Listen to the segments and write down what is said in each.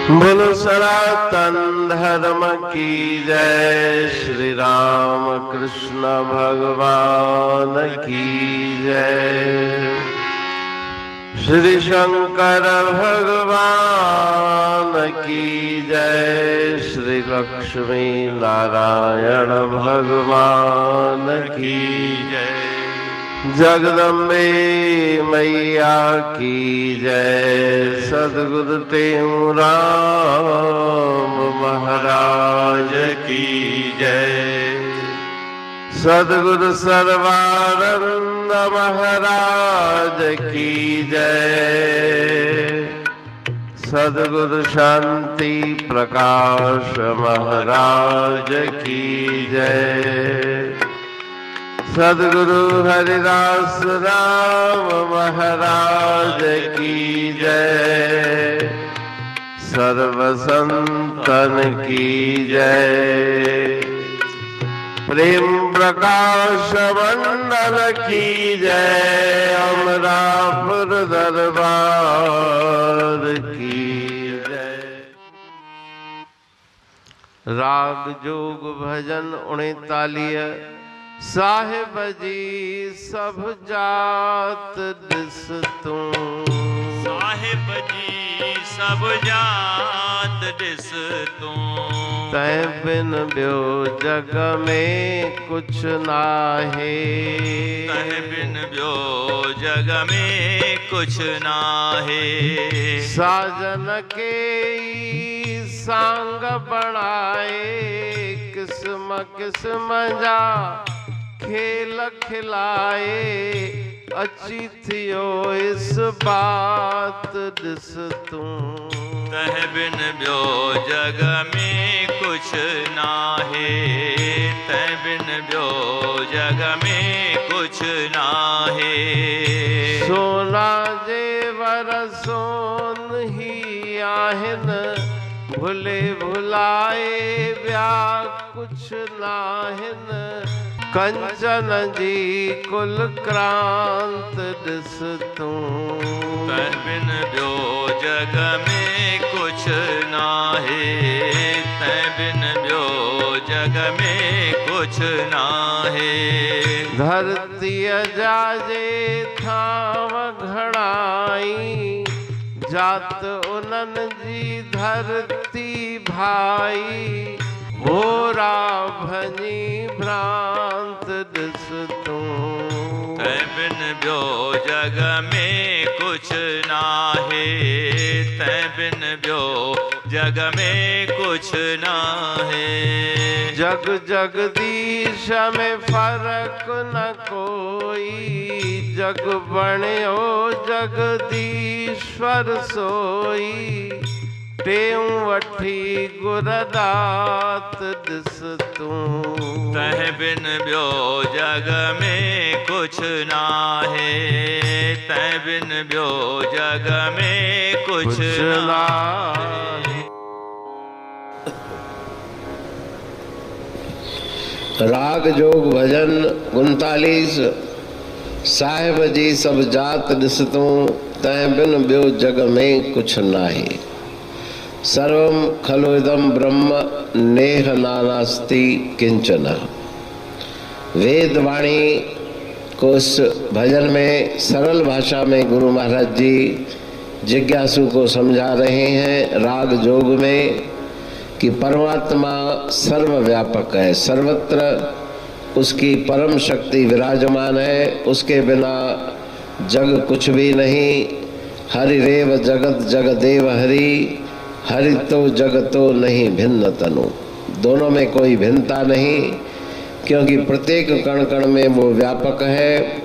बोलो सनातन धर्म की जय। श्री राम कृष्ण भगवान की जय। श्री शंकर भगवान की जय। श्री लक्ष्मी नारायण भगवान की जय। जगदम्बे मैया की जय। सद्गुरु राम महाराज की जय। सद्गुरु सर्वानंद महाराज की जय। सद्गुरु शांति प्रकाश महाराज की जय। सद्गुरु हरिदास राम महाराज की जय। सर्व संतन की जय। प्रेम प्रकाश मंडल की जय। अमरापुर दरबार की जय। राग जोग भजन 39। साहिब जी सब जात दिस तू। साहिब जी सब जात दिस तू। तै बिन ब्यो जग में कुछ नाहे। तै बिन ब्यो जग में कुछ नाहे। साजन के सांग बनाए। किस्म किस्म जा खेल खिलाए। अची थियो इस बात दिस तू। तह बिन ब्यो जग में कुछ नाहे। तह बिन ब्यो जग में कुछ नाहे। सोना जेवर सोन ही आहिन। भुले भुलाए ब्या कुछ नाहिन। कंचन जी कुल क्रांत दिस तू। तह बिन ब्यो जग में कुछ नाहे। तह बिन ब्यो जग में कुछ नाहे। धरती जाजे थाम घड़ाई। जात उनन जी धरती भाई। भोरा भनी भ्रांत दिस तू। तै बिन ब्यो जग में कुछ नाहे। तै बिन ब्यो जग में कुछ नाहे। जग जगदीश में फर्क न कोई। जग बण्यो जगदीश्वर सोई। टेऊ वठी गुरदात दिस तू। तह बिन ब्यो जग में कुछ नाहे। तह बिन ब्यो जग में कुछ नाहे। राग जोग भजन 39। साहिब जी सब जात दिस तू। तै बिन ब्यो जग में कुछ नाहे। सर्वम खलु इदम ब्रह्म नेह नानास्ति किंचन। वेद वाणी को इस भजन में सरल भाषा में गुरु महाराज जी जिज्ञासु को समझा रहे हैं राग जोग में कि परमात्मा सर्वव्यापक है। सर्वत्र उसकी परम शक्ति विराजमान है। उसके बिना जग कुछ भी नहीं। हरिरेव जगत जगदेव हरि। हरि तो जगतो नहीं भिन्न तनु। दोनों में कोई भिन्नता नहीं, क्योंकि प्रत्येक कण कण में वो व्यापक है।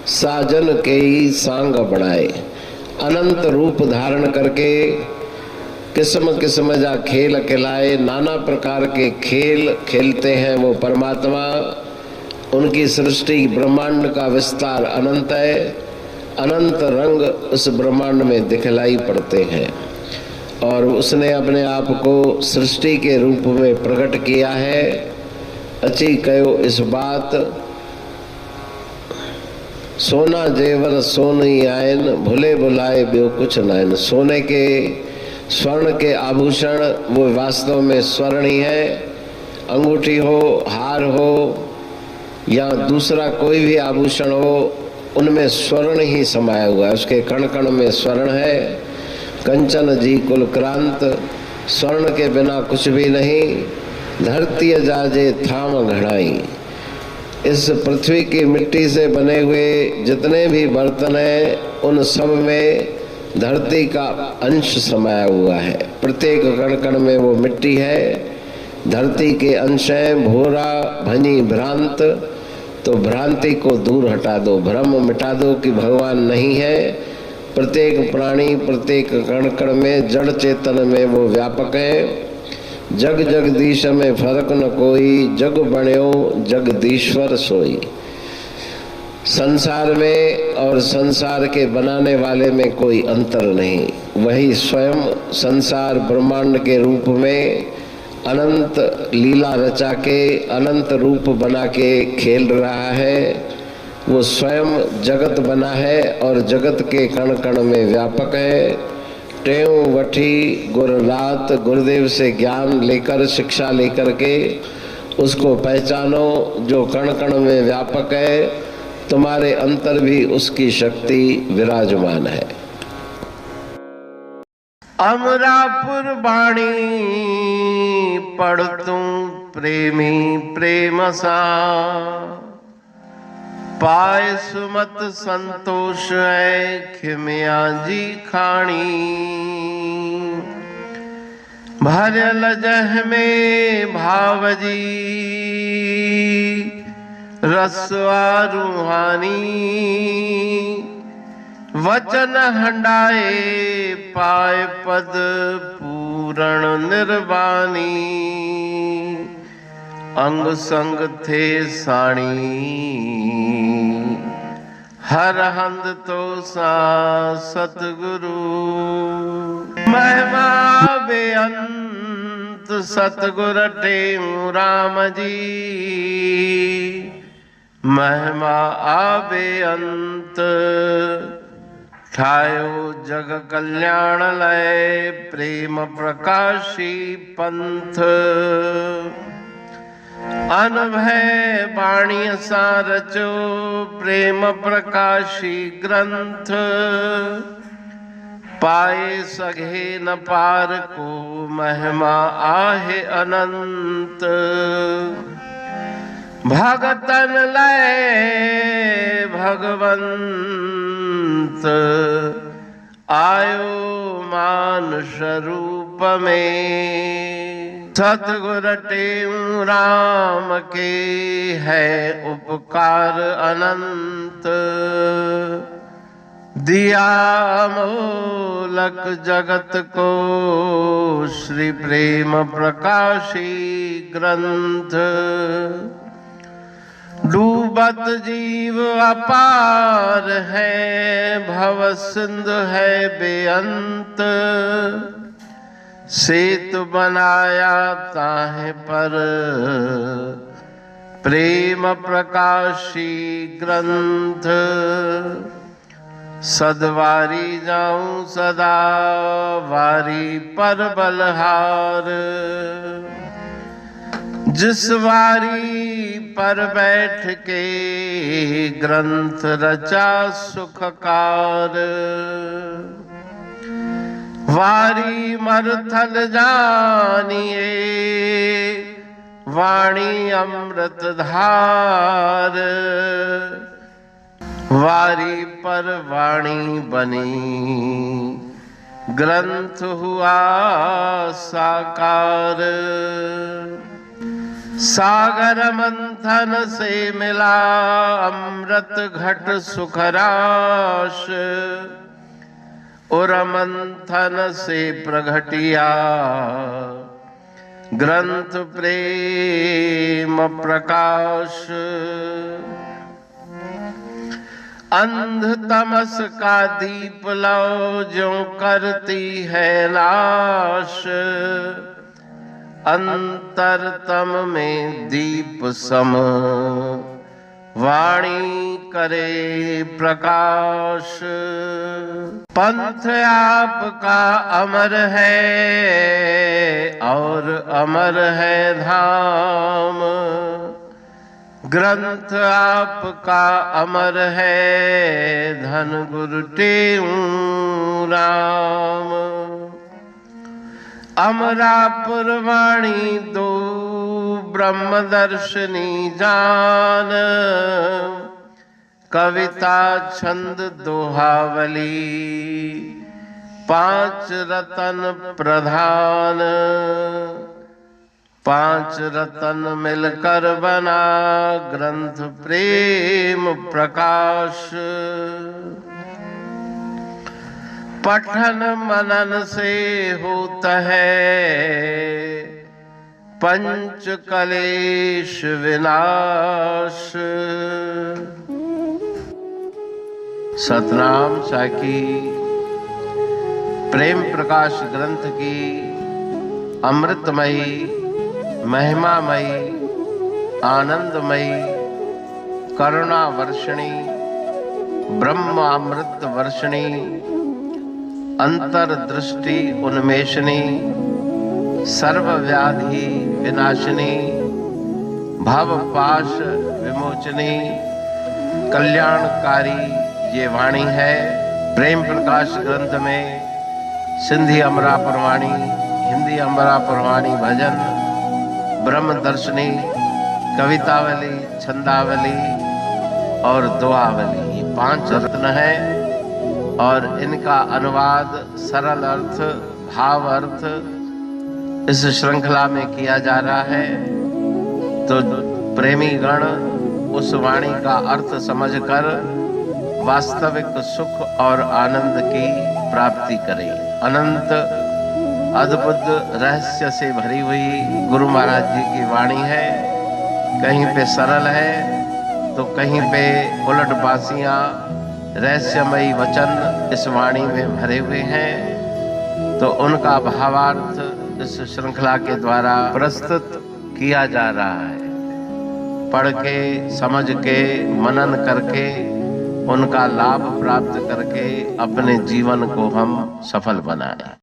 साजन के ही सांग बनाए। अनंत रूप धारण करके किस्म किस्म जा खेल खिलाए। नाना प्रकार के खेल खेलते हैं वो परमात्मा। उनकी सृष्टि ब्रह्मांड का विस्तार अनंत है। अनंत रंग उस ब्रह्मांड में दिखलाई पड़ते हैं और उसने अपने आप को सृष्टि के रूप में प्रकट किया है। अची कयो इस बात। सोना जेवर सोनी आयन। भुले भुलाए ब्यो कुछ नायन। सोने के स्वर्ण के आभूषण वो वास्तव में स्वर्ण ही है। अंगूठी हो, हार हो या दूसरा कोई भी आभूषण हो, उनमें स्वर्ण ही समाया हुआ है, उसके कण कण में स्वर्ण है। कंचन जी कुल क्रांत, स्वर्ण के बिना कुछ भी नहीं। धरती जाजे थाम घड़ाई, इस पृथ्वी की मिट्टी से बने हुए जितने भी बर्तन हैं उन सब में धरती का अंश समाया हुआ है। प्रत्येक कण कण में वो मिट्टी है, धरती के अंश हैं। भोरा भनी भ्रांत, तो भ्रांति को दूर हटा दो, भ्रम मिटा दो कि भगवान नहीं है। प्रत्येक प्राणी, प्रत्येक कण कण में, जड़ चेतन में वो व्यापक है। जग जगदीश में फर्क न कोई, जग बण्यो जगदीश्वर सोई। संसार में और संसार के बनाने वाले में कोई अंतर नहीं। वही स्वयं संसार ब्रह्मांड के रूप में अनंत लीला रचा के, अनंत रूप बना के खेल रहा है। वो स्वयं जगत बना है और जगत के कण कण में व्यापक है। टेव वठी गुरनाथ, गुरुदेव से ज्ञान लेकर, शिक्षा लेकर के उसको पहचानो जो कण कण में व्यापक है। तुम्हारे अंतर भी उसकी शक्ति विराजमान है। अमरापुर बाणी पढ़ तू प्रेमी प्रेम सा, पाए सुमत संतोष है खिमिया जी खाणी। भरल जह में भावजी रसवा रूहानी, वचन हंडाए पाए पद पूरण निर्वाणी। अंग संग थे साणी हर हंद तो सा सतगुरु। महिमा बेअंत सतगुर टेऊ राम जी, महिमा आबे अंत ठायो जग कल्याण लय प्रेम प्रकाशी पंथ। अनभय बाणी सा रचो प्रेम प्रकाशी ग्रंथ। पाए सघे न पार को महिमा आहे अनंत। भगतन लय भगवंत आयो मानुष रूप में। सतगुर टेऊ राम के है उपकार अनंत। दिया मोलक जगत को श्री प्रेम प्रकाशी ग्रंथ। डूबत जीव अपार है भव सिंधु है बेअंत। सेतु बनाया ताहे पर प्रेम प्रकाशी ग्रंथ। सदवारी जाऊं सदा वारी पर बलहार। जिस वारी पर बैठ के ग्रंथ रचा सुखकार। वारी मरथल जानिए वाणी अमृत धार। वारी पर वाणी बनी ग्रंथ हुआ साकार। सागर मंथन से मिला अमृत घट सुखराश। और मंथन से प्रगटिया ग्रंथ प्रेम प्रकाश। अंध तमस का दीप लो जो करती है नाश। अंतरतम में दीप सम वाणी करे प्रकाश। पंथ आपका अमर है और अमर है धाम। ग्रंथ आपका अमर है धन गुरु तेऊ राम। अमरापुर वाणी दो ब्रह्मदर्शनी जान। कविता छंद दोहावली पांच रतन प्रधान। पांच रतन मिलकर बना ग्रंथ प्रेम प्रकाश। पठन मनन से होता है पंच कलेश विनाश। सतनाम साखी प्रेम प्रकाश ग्रंथ की अमृतमयी महिमामयी आनंदमयी करुणा वर्षिणी ब्रह्मामृत वर्षिणी अंतर्दृष्टि उन्मेषणी सर्वव्याधि विनाशिनी भवपाश विमोचनी कल्याणकारी ये वाणी है। प्रेम प्रकाश ग्रंथ में सिंधी अमरापुर वाणी, हिंदी अमरापुर वाणी भजन, ब्रह्मदर्शनी, कवितावली, छंदावली और दुआवली, ये पांच रत्न है और इनका अनुवाद सरल अर्थ भाव अर्थ इस श्रृंखला में किया जा रहा है। तो प्रेमी गण उस वाणी का अर्थ समझकर वास्तविक सुख और आनंद की प्राप्ति करें। अनंत अद्भुत रहस्य से भरी हुई गुरु महाराज जी की वाणी है। कहीं पे सरल है तो कहीं पे उलट बासियां रहस्यमयी वचन इस वाणी में भरे हुए हैं। तो उनका भावार्थ इस श्रृंखला के द्वारा प्रस्तुत किया जा रहा है। पढ़ के समझ के मनन करके उनका लाभ प्राप्त करके अपने जीवन को हम सफल बनाएं।